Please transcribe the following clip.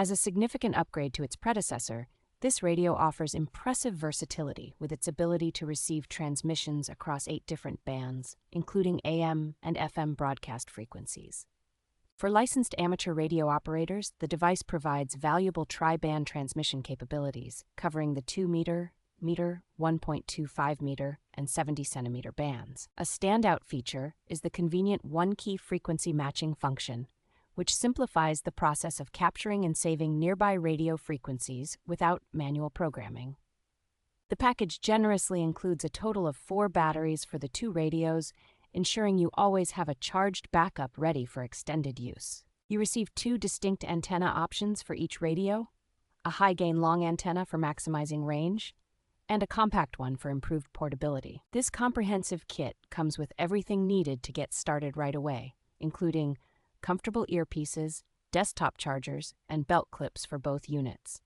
As a significant upgrade to its predecessor, this radio offers impressive versatility with its ability to receive transmissions across 8 different bands, including AM and FM broadcast frequencies. For licensed amateur radio operators, the device provides valuable tri-band transmission capabilities, covering the 2-meter, 1.25 meter, and 70 centimeter bands. A standout feature is the convenient one-key frequency matching function, which simplifies the process of capturing and saving nearby radio frequencies without manual programming. The package generously includes a total of 4 batteries for the 2 radios, ensuring you always have a charged backup ready for extended use. You receive 2 distinct antenna options for each radio, a high-gain long antenna for maximizing range, and a compact one for improved portability. This comprehensive kit comes with everything needed to get started right away, including comfortable earpieces, desktop chargers, and belt clips for both units.